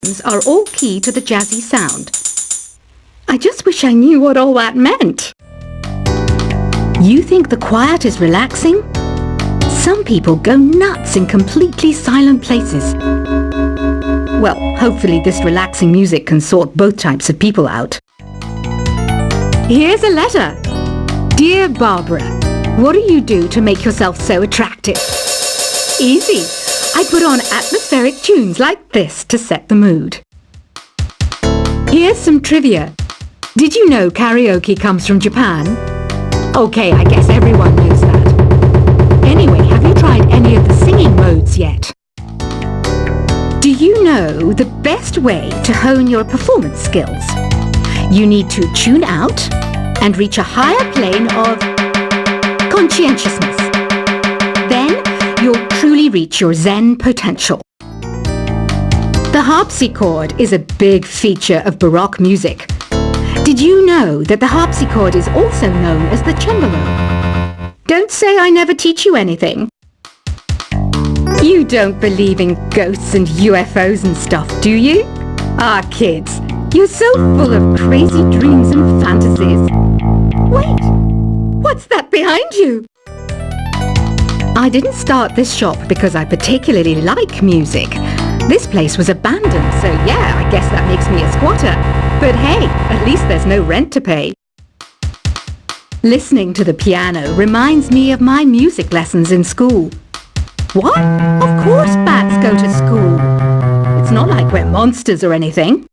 tones are all key to the jazzy sound. I just wish I knew what all that meant. You think the quiet is relaxing? Some people go nuts in completely silent places. Well, hopefully this relaxing music can sort both types of people out. Here's a letter. Dear Barbara, what do you do to make yourself so attractive? Easy. I put on atmospheric tunes like this to set the mood. Here's some trivia. Did you know karaoke comes from Japan? Okay, I guess everyone knows that. Anyway, have you tried any of the singing modes yet? Do you know the best way to hone your performance skills? You need to tune out and reach a higher plane of conscientiousness. Then you'll truly reach your Zen potential. The harpsichord is a big feature of Baroque music. Did you know that the harpsichord is also known as the cembalo? Don't say I never teach you anything. You don't believe in ghosts and UFOs and stuff, do you? Ah, kids, you're so full of crazy dreams and fantasies. Wait, what's that behind you? I didn't start this shop because I particularly like music. This place was abandoned, so yeah, I guess that makes me a squatter. But hey, at least there's no rent to pay. Listening to the piano reminds me of my music lessons in school. What? Of course bats go to school. It's not like we're monsters or anything.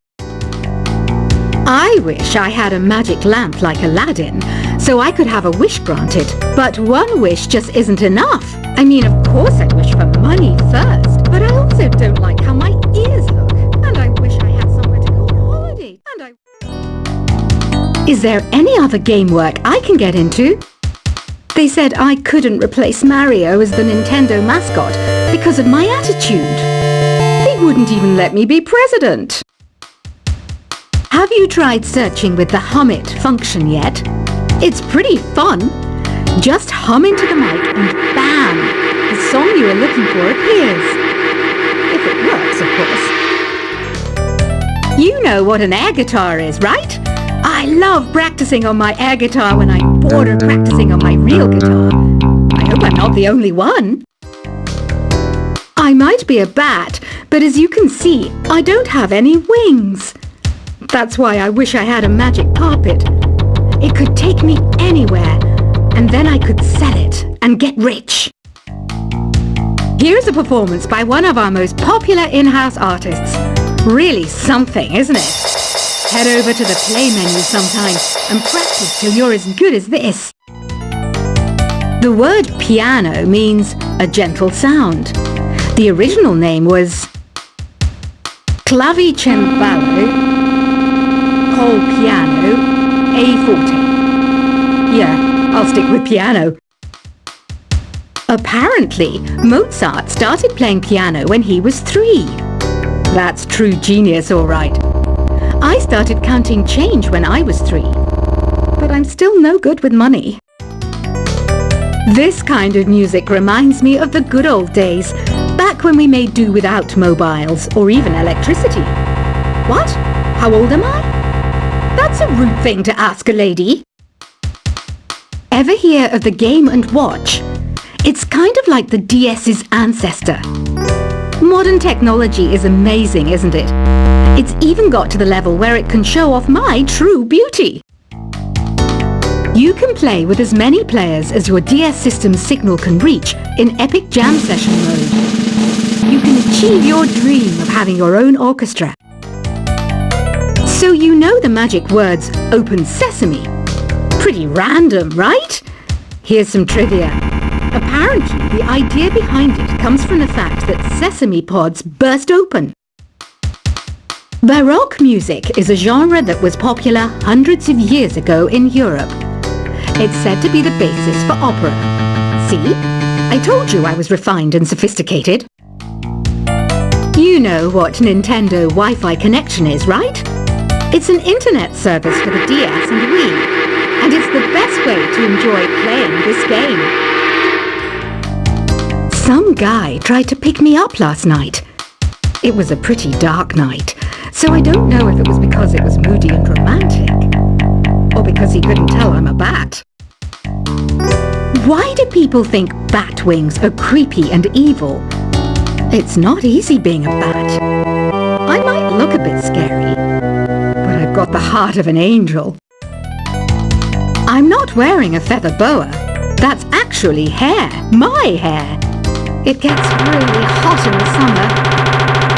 I wish I had a magic lamp like Aladdin, so I could have a wish granted. But one wish just isn't enough. I mean, of course I'd wish for money first, but I also don't like how my ears look. And I wish I had somewhere to go on holiday. Is there any other game work I can get into? They said I couldn't replace Mario as the Nintendo mascot because of my attitude. They wouldn't even let me be president. Have you tried searching with the Hum It function yet? It's pretty fun. Just hum into the mic and bam! The song you are looking for appears. If it works, of course. You know what an air guitar is, right? I love practicing on my air guitar when I'm bored of practicing on my real guitar. I hope I'm not the only one. I might be a bat, but as you can see, I don't have any wings. That's why I wish I had a magic carpet. It could take me anywhere, and then I could sell it and get rich. Here's a performance by one of our most popular in-house artists. Really something, isn't it? Head over to the play menu sometime and practice till you're as good as this. The word piano means a gentle sound. The original name was clavicembalo col piano a forte. Yeah, I'll stick with piano. Apparently, Mozart started playing piano when he was 3. That's true genius, all right. I started counting change when I was 3, but I'm still no good with money. This kind of music reminds me of the good old days, back when we made do without mobiles or even electricity. What? How old am I? That's a rude thing to ask a lady. Ever hear of the Game & Watch? It's kind of like the DS's ancestor. Modern technology is amazing, isn't it? It's even got to the level where it can show off my true beauty. You can play with as many players as your DS system's signal can reach in epic jam session mode. You can achieve your dream of having your own orchestra. So you know the magic words "Open Sesame." Pretty random, right? Here's some trivia. Apparently, the idea behind it comes from the fact that sesame pods burst open. Baroque music is a genre that was popular hundreds of years ago in Europe. It's said to be the basis for opera. See? I told you I was refined and sophisticated. You know what Nintendo Wi-Fi connection is, right? It's an internet service for the DS and Wii, and it's the best way to enjoy playing this game. Some guy tried to pick me up last night. It was a pretty dark night, So I don't know if it was because it was moody and romantic, or because he couldn't tell I'm a bat. Why do people think bat wings are creepy and evil? It's not easy being a bat. I might look a bit scary, but I've got the heart of an angel. I'm not wearing a feather boa. That's actually hair, my hair. It gets really hot in the summer.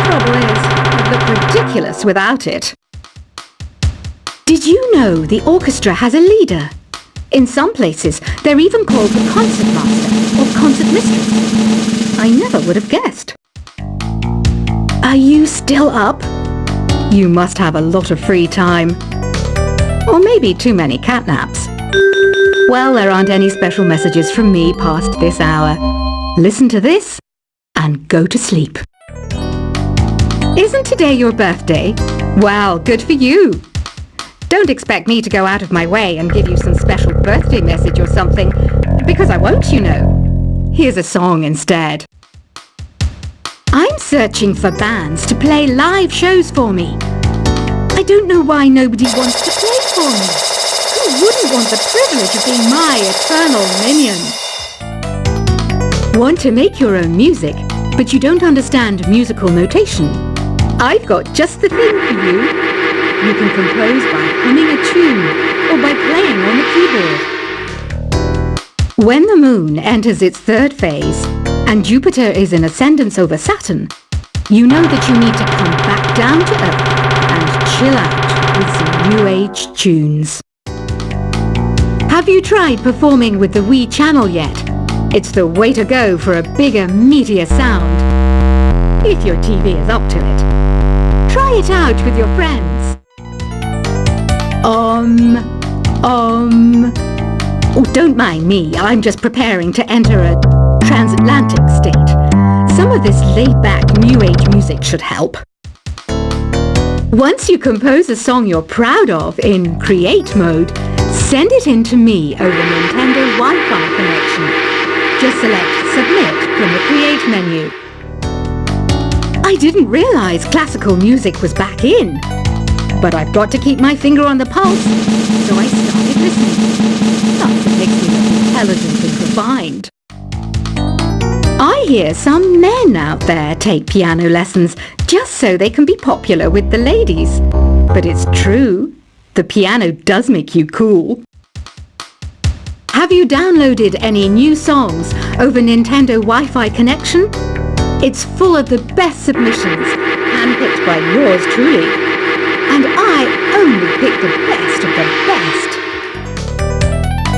Trouble is, I'd look ridiculous without it. Did you know the orchestra has a leader? In some places, they're even called the concert master or concert mistress. I never would have guessed. Are you still up? You must have a lot of free time. Or maybe too many catnaps. Well, there aren't any special messages from me past this hour. Listen to this and go to sleep. Isn't today your birthday? Well, good for you. Don't expect me to go out of my way and give you some special birthday message or something, because I won't, you know. Here's a song instead. I'm searching for bands to play live shows for me. I don't know why nobody wants to play for me. Who wouldn't want the privilege of being my eternal minion? Want to make your own music, but you don't understand musical notation? I've got just the thing for you. You can compose by humming a tune or by playing on the keyboard. When the moon enters its third phase and Jupiter is in ascendance over Saturn, you know that you need to come back down to Earth and chill out with some new age tunes. Have you tried performing with the Wii channel yet? It's the way to go for a bigger, meatier sound. If your TV is up to it. Try it out with your friends. Oh, don't mind me. I'm just preparing to enter a transatlantic state. Some of this laid-back New Age music should help. Once you compose a song you're proud of in create mode, send it in to me over Nintendo Wi-Fi connection. Just select Submit from the Create menu. I didn't realize classical music was back in. But I've got to keep my finger on the pulse, so I started listening. Plus, it makes me look intelligent and refined. I hear some men out there take piano lessons just so they can be popular with the ladies. But it's true, the piano does make you cool. Have you downloaded any new songs over Nintendo Wi-Fi connection? It's full of the best submissions, handpicked by yours truly. And I only pick the best of the best.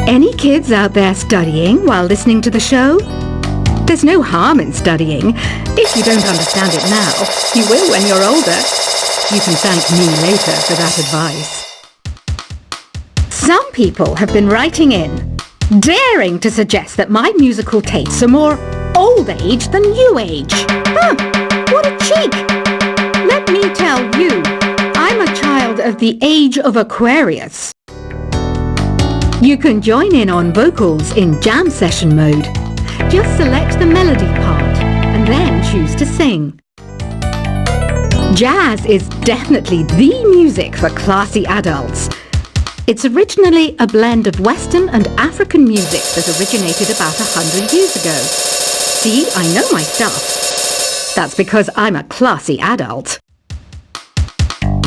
Any kids out there studying while listening to the show? There's no harm in studying. If you don't understand it now, you will when you're older. You can thank me later for that advice. Some people have been writing in, daring to suggest that my musical tastes are more old age than new age. Huh, what a cheek! Let me tell you, I'm a child of the age of Aquarius. You can join in on vocals in jam session mode. Just select the melody part and then choose to sing. Jazz is definitely the music for classy adults. It's originally a blend of Western and African music that originated about 100 years ago. See, I know my stuff. That's because I'm a classy adult.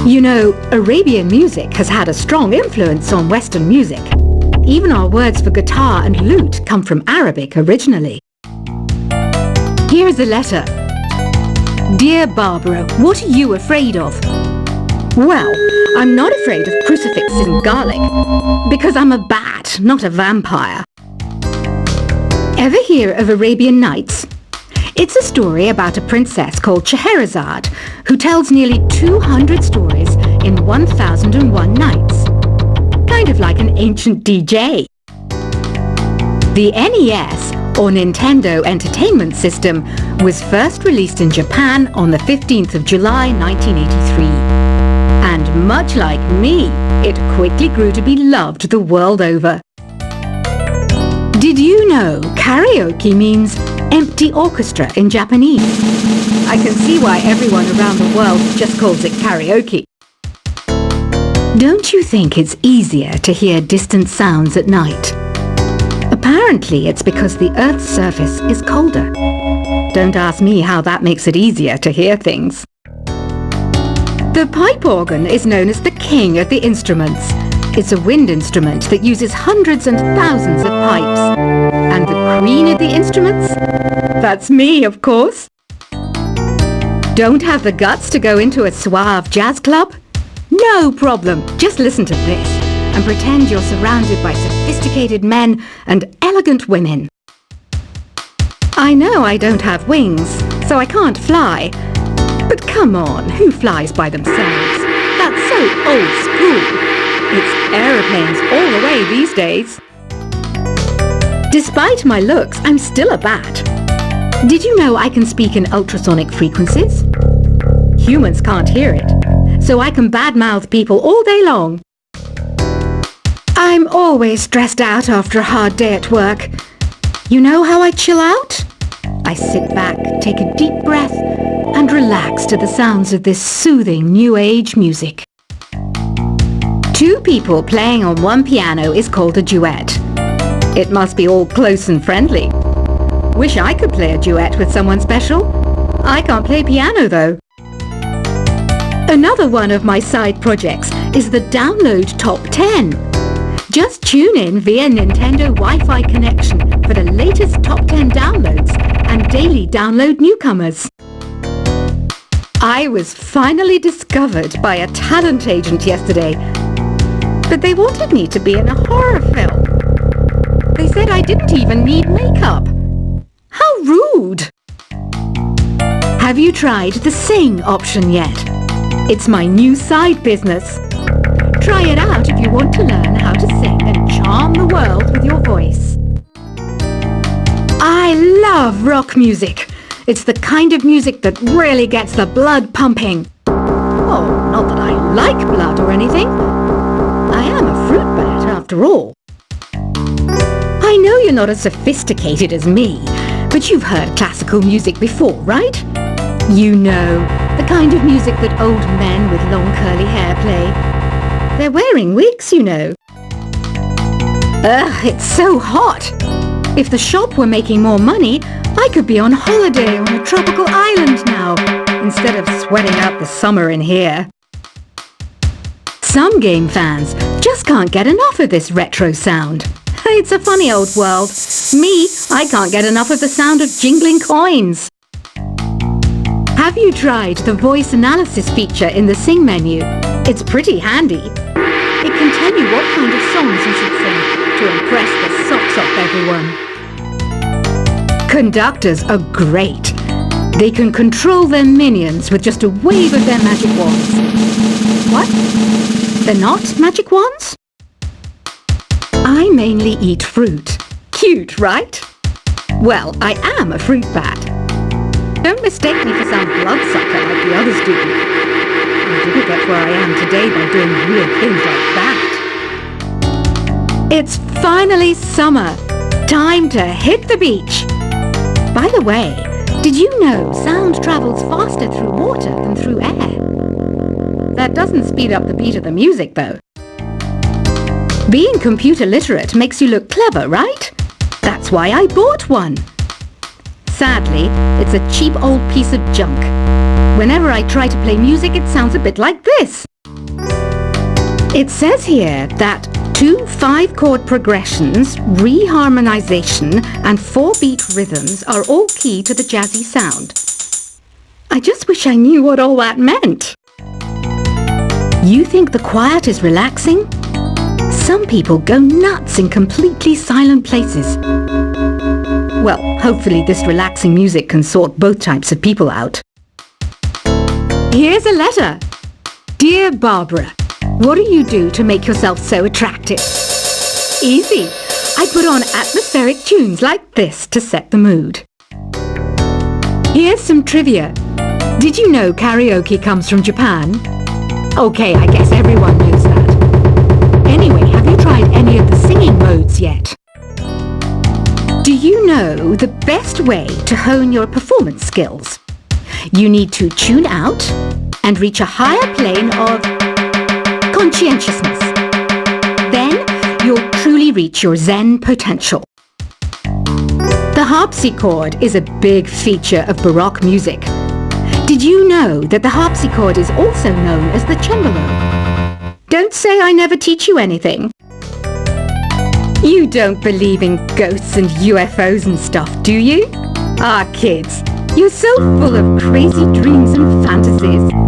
You know, Arabian music has had a strong influence on Western music. Even our words for guitar and lute come from Arabic originally. Here is a letter. Dear Barbara, what are you afraid of? Well, I'm not afraid of crucifixes and garlic, because I'm a bat, not a vampire. Ever hear of Arabian Nights? It's a story about a princess called Scheherazade, who tells nearly 200 stories in 1001 nights. Kind of like an ancient DJ. The NES, or Nintendo Entertainment System, was first released in Japan on the 15th of July 1983. And much like me, it quickly grew to be loved the world over. Did you know karaoke means empty orchestra in Japanese. I can see why everyone around the world just calls it karaoke. Don't you think it's easier to hear distant sounds at night? Apparently it's because the Earth's surface is colder. Don't ask me how that makes it easier to hear things. The pipe organ is known as the king of the instruments. It's a wind instrument that uses hundreds and thousands of pipes. And the queen of the instruments? That's me, of course. Don't have the guts to go into a suave jazz club? No problem. Just listen to this and pretend you're surrounded by sophisticated men and elegant women. I know I don't have wings, so I can't fly. But come on, who flies by themselves? That's so old school. It's aeroplanes all the way these days. Despite my looks, I'm still a bat. Did you know I can speak in ultrasonic frequencies? Humans can't hear it, so I can badmouth people all day long. I'm always stressed out after a hard day at work. You know how I chill out? I sit back, take a deep breath, and relax to the sounds of this soothing new age music. Two people playing on one piano is called a duet. It must be all close and friendly. Wish I could play a duet with someone special. I can't play piano though. Another one of my side projects is the Download Top 10. Just tune in via Nintendo Wi-Fi connection for the latest Top 10 downloads and daily download newcomers. I was finally discovered by a talent agent yesterday, but they wanted me to be in a horror film. They said I didn't even need makeup. How rude! Have you tried the Sing option yet? It's my new side business. Try it out if you want to learn how to sing and charm the world with your voice. I love rock music. It's the kind of music that really gets the blood pumping. Oh, not that I like blood or anything. I am a fruit bat after all. I know you're not as sophisticated as me, but you've heard classical music before, right? You know, the kind of music that old men with long curly hair play. They're wearing wigs, you know. Ugh, it's so hot. If the shop were making more money, I could be on holiday on a tropical island now, instead of sweating out the summer in here. Some game fans just can't get enough of this retro sound. It's a funny old world. Me, I can't get enough of the sound of jingling coins. Have you tried the voice analysis feature in the Sing menu? It's pretty handy. It can tell you what kind of songs you should sing to impress the socks off everyone. Conductors are great. They can control their minions with just a wave of their magic wands. What? They're not magic wands? I mainly eat fruit. Cute, right? Well, I am a fruit bat. Don't mistake me for some bloodsucker like the others do. I didn't get where I am today by doing weird things like that. It's finally summer. Time to hit the beach. By the way, did you know sound travels faster through water than through air? That doesn't speed up the beat of the music, though. Being computer literate makes you look clever, right? That's why I bought one. Sadly, it's a cheap old piece of junk. Whenever I try to play music, it sounds a bit like this. It says here that 2 5-chord progressions, reharmonization, and 4-beat rhythms are all key to the jazzy sound. I just wish I knew what all that meant. You think the quiet is relaxing? Some people go nuts in completely silent places. Well, hopefully this relaxing music can sort both types of people out. Here's a letter. Dear Barbara, what do you do to make yourself so attractive? Easy. I put on atmospheric tunes like this to set the mood. Here's some trivia. Did you know karaoke comes from Japan? Okay, I guess everyone knows that. Anyway, have you tried any of the singing modes yet? Do you know the best way to hone your performance skills? You need to tune out and reach a higher plane of conscientiousness. Then you'll truly reach your Zen potential. The harpsichord is a big feature of Baroque music. Did you know that the harpsichord is also known as the cembalo? Don't say I never teach you anything. You don't believe in ghosts and UFOs and stuff, do you? Ah, kids, you're so full of crazy dreams and fantasies.